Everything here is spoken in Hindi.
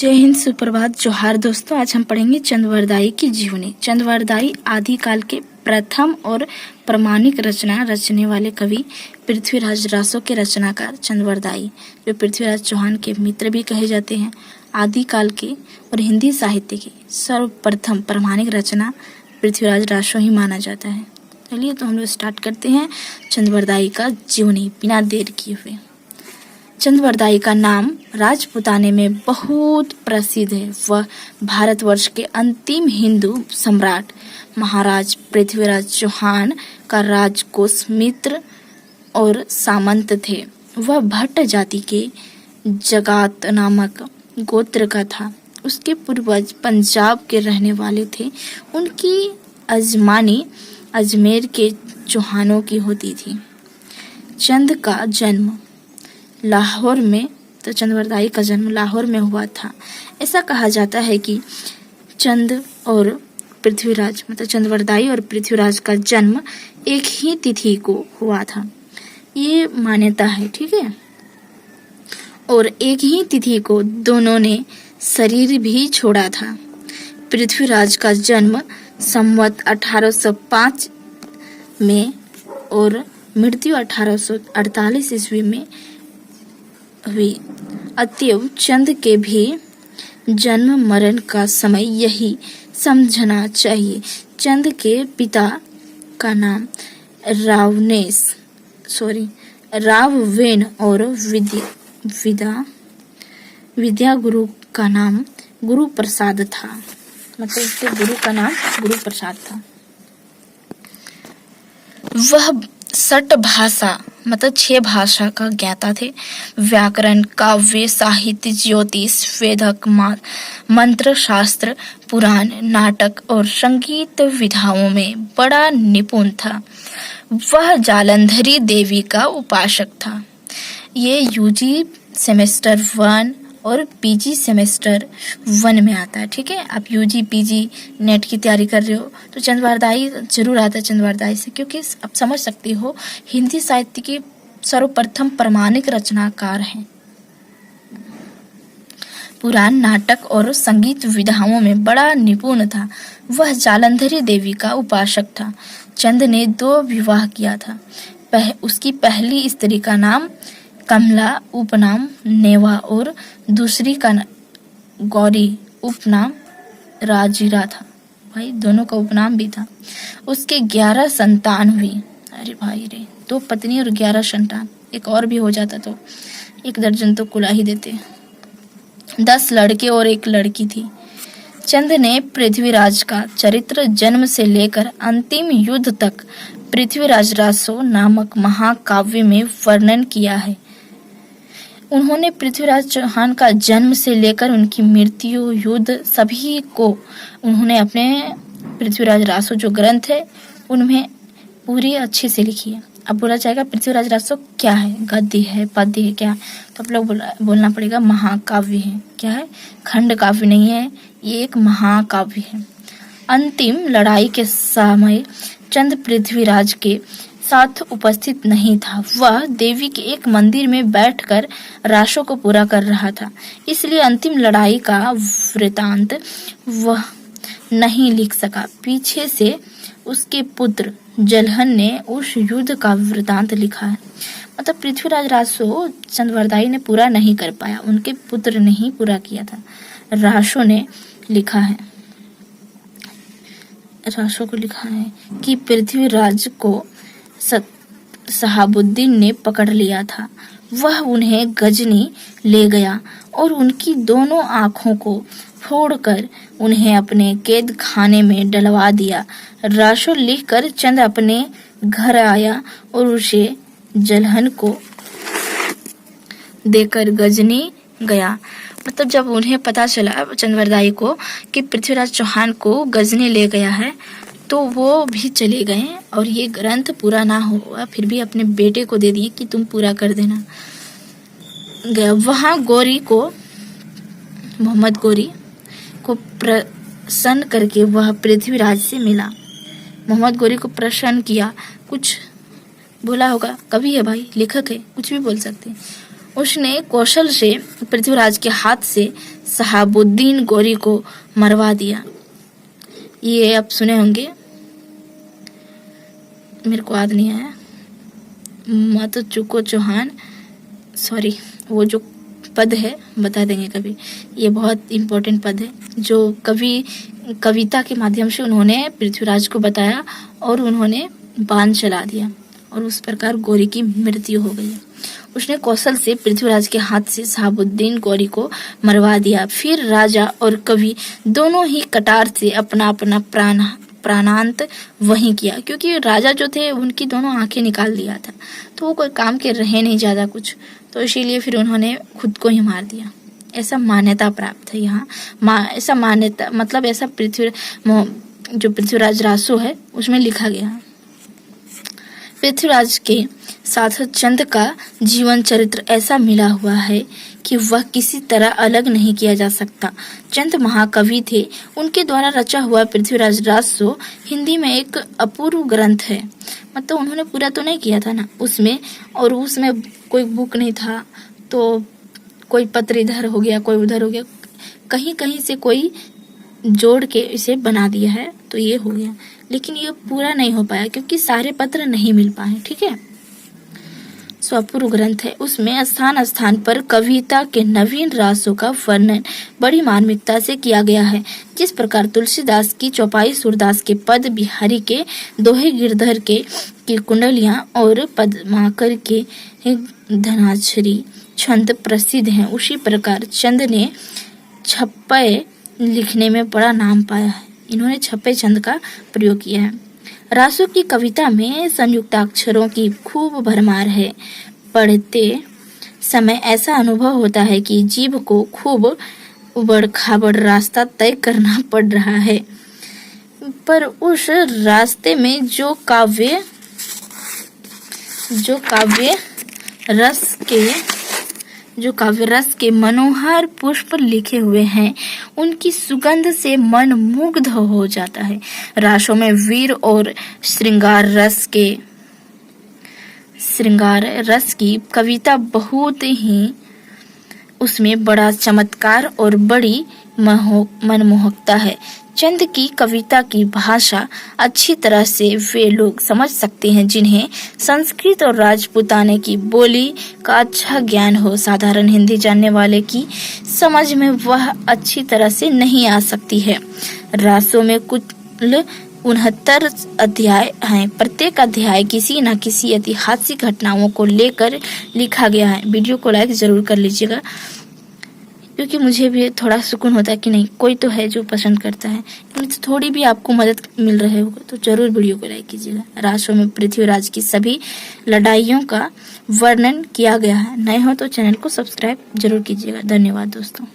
जय हिंद, सुप्रभात, जोहार दोस्तों। आज हम पढ़ेंगे चंद्रवरदाई की जीवनी। चंद्रवरदाई आदिकाल के प्रथम और प्रामाणिक रचना रचने वाले कवि पृथ्वीराज रासो के रचनाकार चंद्रवरदाई, जो पृथ्वीराज चौहान के मित्र भी कहे जाते हैं, आदिकाल के और हिंदी साहित्य की सर्वप्रथम प्रामाणिक रचना पृथ्वीराज रासो ही माना जाता है। चलिए तो हम लोग स्टार्ट करते हैं चंद्रवरदाई का जीवनी बिना देर किए हुए। चंद्रवरदाई का नाम राजपुताने में बहुत प्रसिद्ध है। वह भारतवर्ष के अंतिम हिंदू सम्राट महाराज पृथ्वीराज चौहान का राजकोष मित्र और सामंत थे। वह भट्ट जाति के जगात नामक गोत्र का था। उसके पूर्वज पंजाब के रहने वाले थे। उनकी अजमानी अजमेर के चौहानों की होती थी। चंद का जन्म लाहौर में तो चंद्रवरदाई का जन्म लाहौर में हुआ था। ऐसा कहा जाता है कि चंद और पृथ्वीराज मतलब चंद्रवरदाई और पृथ्वीराज का जन्म एक ही तिथि को हुआ था, ये मान्यता है, ठीक है। और एक ही तिथि को दोनों ने शरीर भी छोड़ा था। पृथ्वीराज का जन्म संवत 1805 में और मृत्यु 1848 ईस्वी में हुई। अतएव चंद के भी जन्म मरण का समय यही समझना चाहिए। चंद के पिता का नाम राववेन और विद्या गुरु का नाम गुरु प्रसाद था। मतलब उसके गुरु का नाम गुरु प्रसाद था। वह 6 भाषा मतलब 6 भाषा का ज्ञाता थे। व्याकरण, काव्य, साहित्य, ज्योतिष, वेदक, मंत्र शास्त्र, पुराण, नाटक और संगीत विधाओं में बड़ा निपुण था। वह जालंधरी देवी का उपासक था। ये यूजी सेमेस्टर 1 और पीजी सेमेस्टर 1 में आता है, ठीक है। आप यूजी पीजी नेट की तैयारी कर रहे हो तो चंद्रवरदाई जरूर आता है चंद्रवरदाई से, क्योंकि आप समझ सकते हो हिंदी साहित्य के सर्वप्रथम प्रामाणिक रचनाकार हैं। पुराण, नाटक और संगीत विधाओं में बड़ा निपुण था। वह जालंधरी देवी का उपासक था। चंद ने 2 विवाह किया था। उसकी पहली स्त्री का नाम कमला उपनाम नेवा और दूसरी का गौरी उपनाम राजीरा था। भाई दोनों का उपनाम भी था। उसके 11 संतान हुई। अरे भाई रे, 2 पत्नी और 11 संतान, एक और भी हो जाता तो 1 दर्जन तो कुला ही देते। 10 लड़के और 1 लड़की थी। चंद ने पृथ्वीराज का चरित्र जन्म से लेकर अंतिम युद्ध तक पृथ्वीराज रासो नामक महाकाव्य में वर्णन किया है। उन्होंने पृथ्वीराज चौहान का जन्म से लेकर उनकी मृत्यु, युद्ध सभी को उन्होंने अपने पृथ्वीराज रासो जो ग्रंथ है उनमें पूरी अच्छे से लिखी है। अब बोला जाएगा पृथ्वीराज रासो क्या है, गद्य है, पद्य है, क्या है? तो आप लोग बोलना पड़ेगा महाकाव्य है। क्या है? खंड काव्य नहीं है, ये एक महाकाव्य है। अंतिम लड़ाई के समय चंद पृथ्वीराज के साथ उपस्थित नहीं था। वह देवी के एक मंदिर में बैठकर रासो को पूरा कर रहा था, इसलिए अंतिम लड़ाई का वृतांत वह नहीं लिख सका। पीछे से उसके पुत्र जलहन ने उस युद्ध का वृतांत लिखा है। मतलब पृथ्वीराज रासो चंद्रवरदाई ने पूरा नहीं कर पाया, उनके पुत्र ने ही पूरा किया था। रासो ने लिखा है, रासो को लिखा है कि पृथ्वीराज को शहाबुद्दीन ने पकड़ लिया था। वह उन्हें गजनी ले गया और उनकी दोनों आंखों को फोड़कर उन्हें अपने कैद खाने में डलवा दिया। रासो लिखकर चंद अपने घर आया और उसे जलहन को देकर गजनी गया। मतलब जब उन्हें पता चला चंद्रवरदाई को कि पृथ्वीराज चौहान को गजनी ले गया है तो वो भी चले गए और ये ग्रंथ पूरा ना हुआ, फिर भी अपने बेटे को दे दिए कि तुम पूरा कर देना। गया वहाँ मोहम्मद गोरी को प्रसन्न करके वह पृथ्वीराज से मिला। मोहम्मद गोरी को प्रसन्न किया, कुछ बोला होगा, कवि है भाई, लेखक है, कुछ भी बोल सकते। उसने कौशल से पृथ्वीराज के हाथ से शहाबुद्दीन गौरी को मरवा दिया। ये आप सुने होंगे, मेरे को याद नहीं आया, मत चुको चौहान, सॉरी, वो जो पद है बता देंगे कभी। ये बहुत इम्पोर्टेंट पद है जो कविता के माध्यम से उन्होंने पृथ्वीराज को बताया और उन्होंने बाण चला दिया और उस प्रकार गौरी की मृत्यु हो गई। उसने कौशल से पृथ्वीराज के हाथ से शहाबुद्दीन गौरी को मरवा दिया। फिर राजा और कवि दोनों ही कटार से अपना अपना प्राणांत वहीं किया, क्योंकि राजा जो थे उनकी दोनों आंखें निकाल दिया था, तो वो कोई काम के रहे नहीं ज़्यादा कुछ, तो इसीलिए फिर उन्होंने खुद को ही मार दिया। ऐसा मान्यता प्राप्त है यहाँ। ऐसा मान्यता मतलब ऐसा जो पृथ्वीराज रासो है उसमें लिखा गया है। पृथ्वीराज के साथ चंद का जीवन चरित्र ऐसा मिला हुआ है कि वह किसी तरह अलग नहीं किया जा सकता। चंद महाकवि थे, उनके द्वारा रचा हुआ पृथ्वीराज रासो हिंदी में एक अपूर्व ग्रंथ है। मतलब उन्होंने पूरा तो नहीं किया था ना उसमें, और उसमें कोई बुक नहीं था, तो कोई पत्र इधर हो गया कोई उधर हो गया, कहीं कहीं से कोई जोड़ के इसे बना दिया है, तो ये हो गया। लेकिन ये पूरा नहीं हो पाया क्योंकि सारे पत्र नहीं मिल पाए। ठीक है, अपूर्व ग्रंथ है। उसमें स्थान स्थान पर कविता के नवीन रासों का वर्णन बड़ी मार्मिकता से किया गया है। जिस प्रकार तुलसीदास की चौपाई, सूरदास के पद, बिहारी के दोहे, गिरधर के की कुंडलियां और पद्माकर के धनाझरी छंद प्रसिद्ध हैं, उसी प्रकार चंद ने छप्पे लिखने में बड़ा नाम पाया है। इन्होंने छप्पे छंद का प्रयोग किया है। रासों की कविता में संयुक्ताक्षरों की खूब भरमार है। पढ़ते समय ऐसा अनुभव होता है कि जीभ को खूब उबड़ खाबड़ रास्ता तय करना पड़ रहा है, पर उस रास्ते में जो काव्य रस के मनोहर पुष्प लिखे हुए हैं, उनकी सुगंध से मन मुग्ध हो जाता है। रासों में वीर और श्रृंगार रस की कविता बहुत ही, उसमें बड़ा चमत्कार और बड़ी मनमोहकता है। चंद की कविता की भाषा अच्छी तरह से वे लोग समझ सकते हैं जिन्हें संस्कृत और राजपूताने की बोली का अच्छा ज्ञान हो। साधारण हिंदी जानने वाले की समझ में वह अच्छी तरह से नहीं आ सकती है। रासों में कुल 69 अध्याय हैं। प्रत्येक अध्याय किसी न किसी ऐतिहासिक घटनाओं को लेकर लिखा गया है। वीडियो को लाइक जरूर कर लीजिएगा, क्योंकि मुझे भी थोड़ा सुकून होता है कि नहीं कोई तो है जो पसंद करता है, थोड़ी भी आपको मदद मिल रहे होगा तो जरूर वीडियो को लाइक कीजिएगा। रासों में पृथ्वीराज की सभी लड़ाइयों का वर्णन किया गया है। नए हो तो चैनल को सब्सक्राइब जरूर कीजिएगा। धन्यवाद दोस्तों।